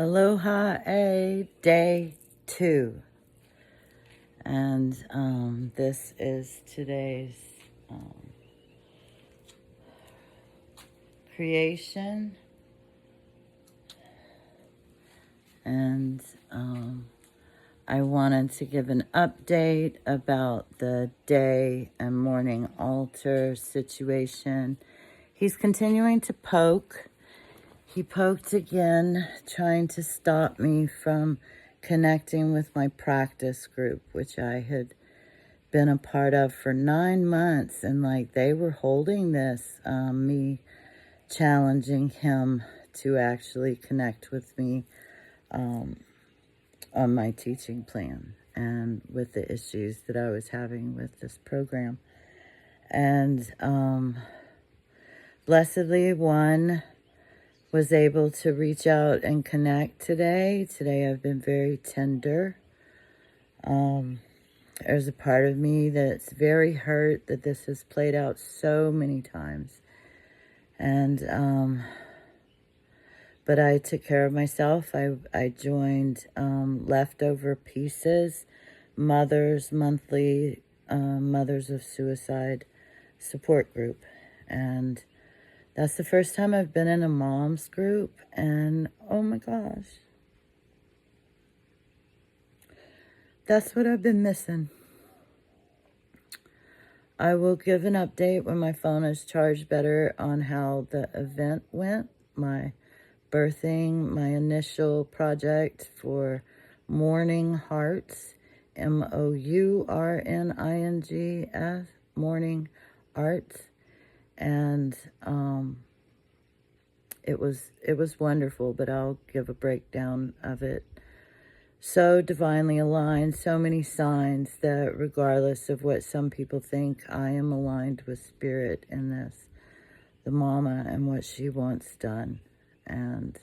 Aloha A Day 2. And this is today's creation. And I wanted to give an update about the day and morning altar situation. He's continuing to poke. He poked again, trying to stop me from connecting with my practice group, which I had been a part of for 9 months. And like they were holding this, me challenging him to actually connect with me on my teaching plan and with the issues that I was having with this program. And blessedly, one was able to reach out and connect today. Today I've been very tender. There's a part of me that's very hurt that this has played out so many times. And, but I took care of myself. I joined Leftover Pieces, monthly Mothers of Suicide support group. And that's the first time I've been in a mom's group, and oh my gosh, that's what I've been missing. I will give an update when my phone is charged better on how the event went, my birthing, my initial project for Mourning heARTs, MOURNINGS, Mourning heARTs. And it was wonderful, but I'll give a breakdown of it. So divinely aligned, so many signs that regardless of what some people think, I am aligned with spirit in this, the mama and what she wants done. And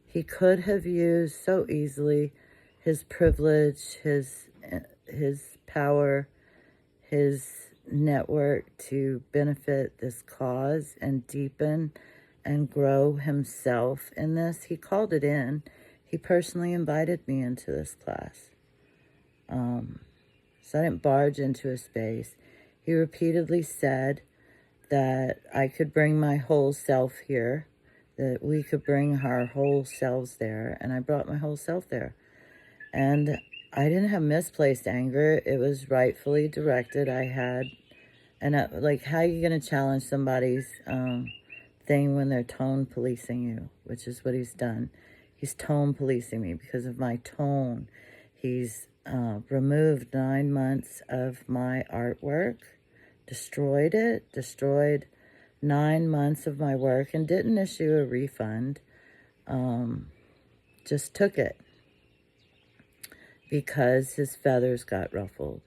he could have used so easily his privilege, his power, his network to benefit this cause and deepen and grow himself in this. He called it in. He personally invited me into this class. So I didn't barge into a space. He repeatedly said that I could bring my whole self here, that we could bring our whole selves there, and I brought my whole self there. And I didn't have misplaced anger. It was rightfully directed. I had, and like, how are you going to challenge somebody's thing when they're tone policing you, which is what he's done. He's tone policing me because of my tone. He's removed 9 months of my artwork, destroyed 9 months of my work, and didn't issue a refund. Just took it. Because his feathers got ruffled,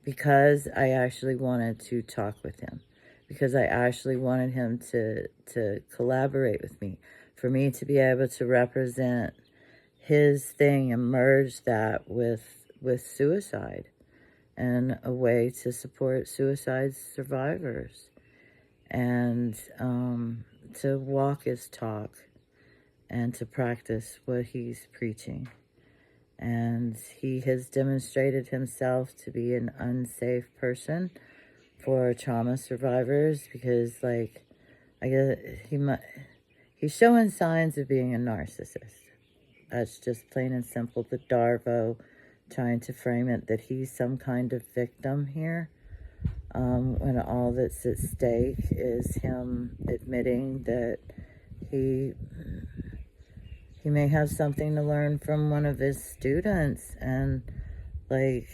because I actually wanted to talk with him, because I actually wanted him to collaborate with me, for me to be able to represent his thing and merge that with suicide and a way to support suicide survivors, and to walk his talk and to practice what he's preaching. And he has demonstrated himself to be an unsafe person for trauma survivors because, like, I guess he's showing signs of being a narcissist. That's just plain and simple. The Darvo trying to frame it that he's some kind of victim here, when all that's at stake is him admitting that he may have something to learn from one of his students. And like,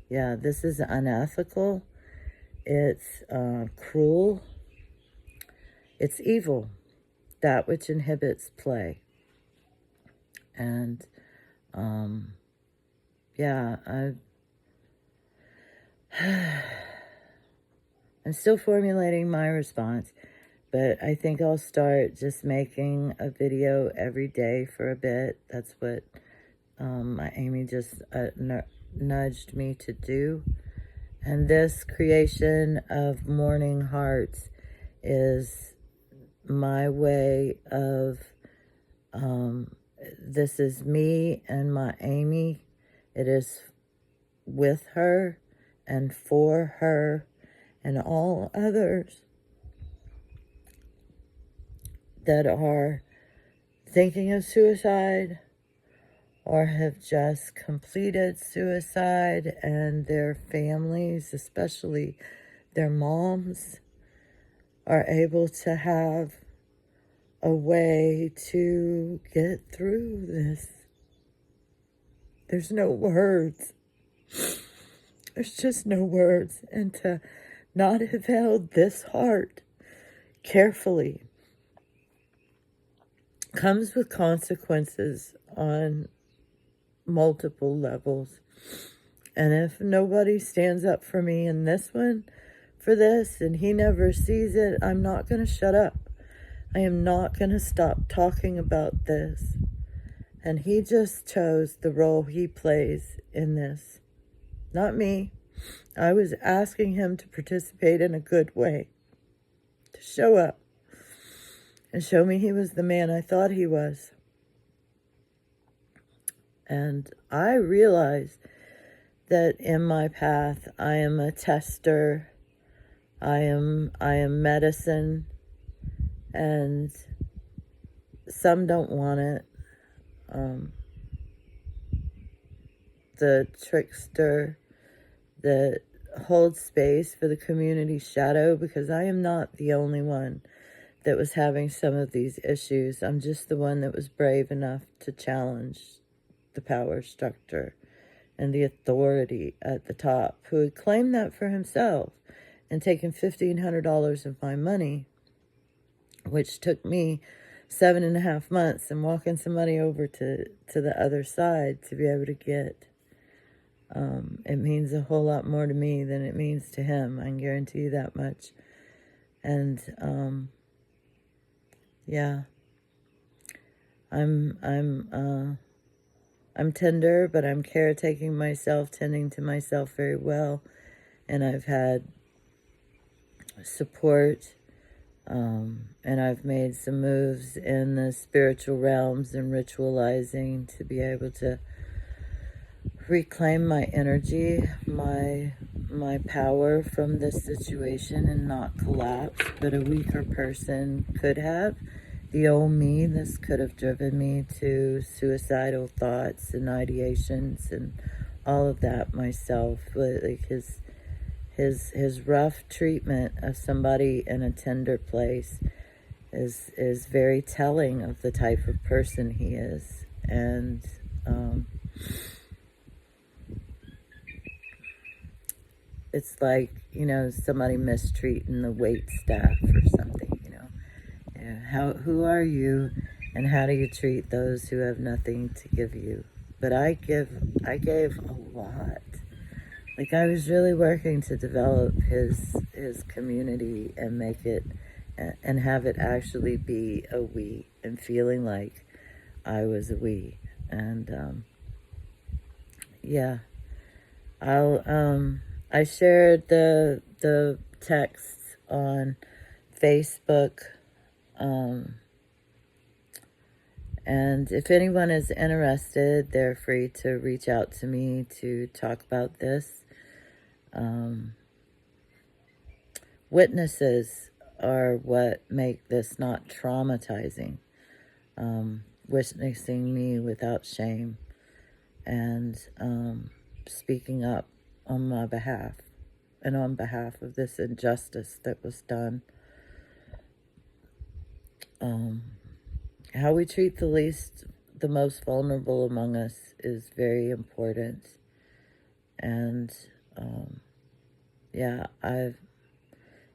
yeah, this is unethical. It's cruel. It's evil, that which inhibits play. And yeah, I'm still formulating my response. But I think I'll start just making a video every day for a bit. That's what my Amy just nudged me to do. And this creation of Mourning heARTs is my way of this is me and my Amy. It is with her and for her and all others that are thinking of suicide or have just completed suicide, and their families, especially their moms, are able to have a way to get through this. There's no words. There's just no words. And to not have held this heart carefully comes with consequences on multiple levels. And if nobody stands up for me in this one for this, and he never sees it, I'm not going to shut up. I am not going to stop talking about this. And he just chose the role he plays in this, not me. I was asking him to participate in a good way, to show up and show me he was the man I thought he was. And I realize that in my path, I am a tester. I am medicine, and some don't want it. The trickster that holds space for the community shadow, because I am not the only one that was having some of these issues. I'm just the one that was brave enough to challenge the power structure and the authority at the top, who had claimed that for himself and taken $1,500 of my money, which took me 7.5 months, and walking somebody over to the other side to be able to get. It means a whole lot more to me than it means to him. I can guarantee you that much. And yeah, I'm tender, but I'm caretaking myself, tending to myself very well. And I've had support, and I've made some moves in the spiritual realms and ritualizing to be able to reclaim my energy, my power from this situation, and not collapse. But a weaker person could have. The old me, this could have driven me to suicidal thoughts and ideations and all of that myself. But like his rough treatment of somebody in a tender place is very telling of the type of person he is. And it's like, somebody mistreating the wait staff or something, who are you, and how do you treat those who have nothing to give you? But I gave a lot. Like, I was really working to develop his community and make it, and have it actually be a we, and feeling like I was a we. And yeah, I shared the texts on Facebook, and if anyone is interested, they're free to reach out to me to talk about this. Witnesses are what make this not traumatizing. Witnessing me without shame, and speaking up on my behalf and on behalf of this injustice that was done. How we treat the most vulnerable among us is very important. And yeah,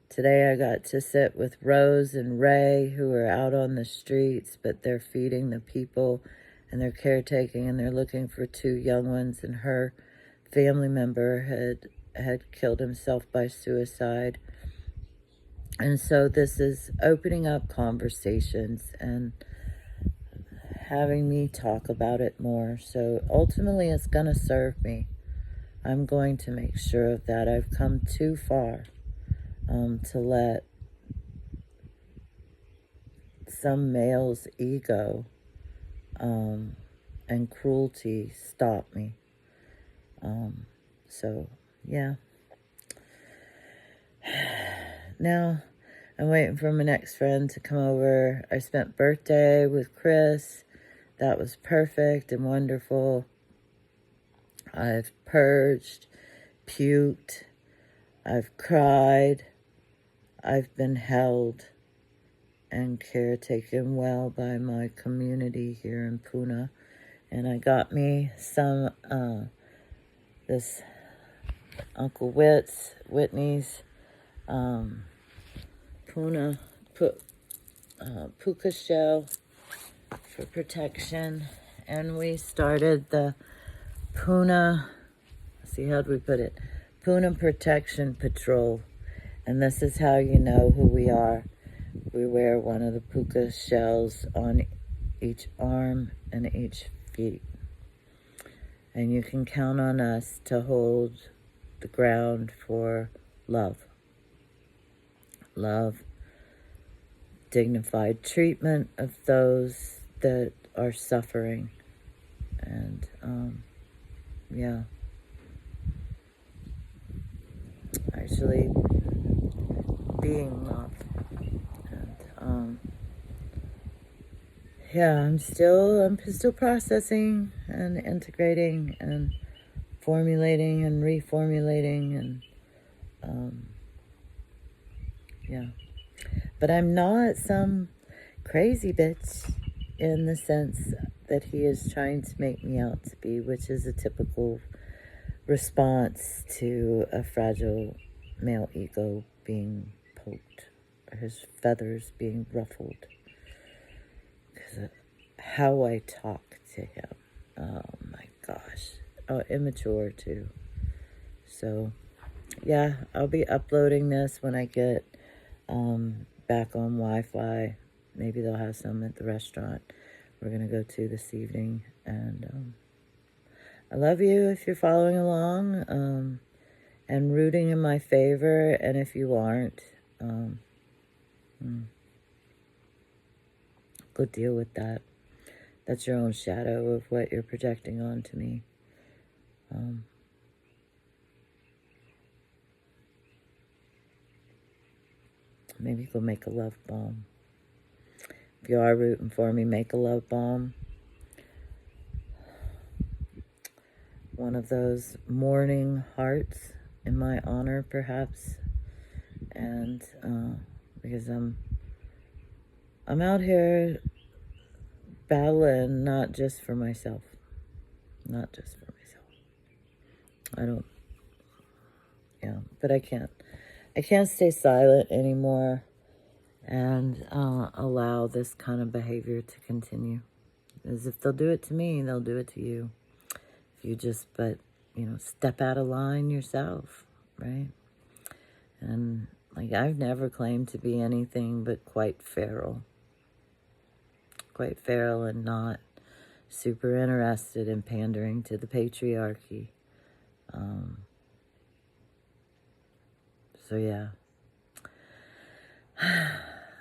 today I got to sit with Rose and Ray, who are out on the streets, but they're feeding the people, and they're caretaking, and they're looking for 2 young ones, and her family member had killed himself by suicide. And so this is opening up conversations and having me talk about it more. So ultimately it's going to serve me. I'm going to make sure of that. I've come too far to let some male's ego and cruelty stop me. So, yeah. Now, I'm waiting for my next friend to come over. I spent birthday with Chris. That was perfect and wonderful. I've purged, puked, I've cried, I've been held and caretaken well by my community here in Pune. And I got me some, this Uncle Whitney's Pune puka shell for protection. And we started the Pune, see how do we put it? Pune Protection Patrol. And this is how you know who we are. We wear one of the puka shells on each arm and each feet. And you can count on us to hold the ground for love. Love, dignified treatment of those that are suffering. And, yeah. Actually, being love. And, yeah, I'm still processing and integrating and formulating and reformulating and, yeah. But I'm not some crazy bitch in the sense that he is trying to make me out to be, which is a typical response to a fragile male ego being poked, or his feathers being ruffled. Because of how I talk to him. Oh my gosh. Oh, immature too. So, yeah, I'll be uploading this when I get back on Wi-Fi. Maybe they'll have some at the restaurant we're going to go to this evening. And I love you if you're following along and rooting in my favor. And if you aren't, go deal with that. That's your own shadow of what you're projecting onto me. Maybe go make a love bomb. If you are rooting for me, make a love bomb. One of those mourning hearts in my honor, perhaps. And because I'm out here battling not just for myself. Not just for myself. But I can't stay silent anymore and allow this kind of behavior to continue. Because if they'll do it to me, they'll do it to you. If you just, step out of line yourself, right? And, I've never claimed to be anything but quite feral. Quite feral and not super interested in pandering to the patriarchy. So, yeah.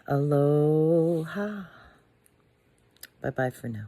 Aloha. Bye-bye for now.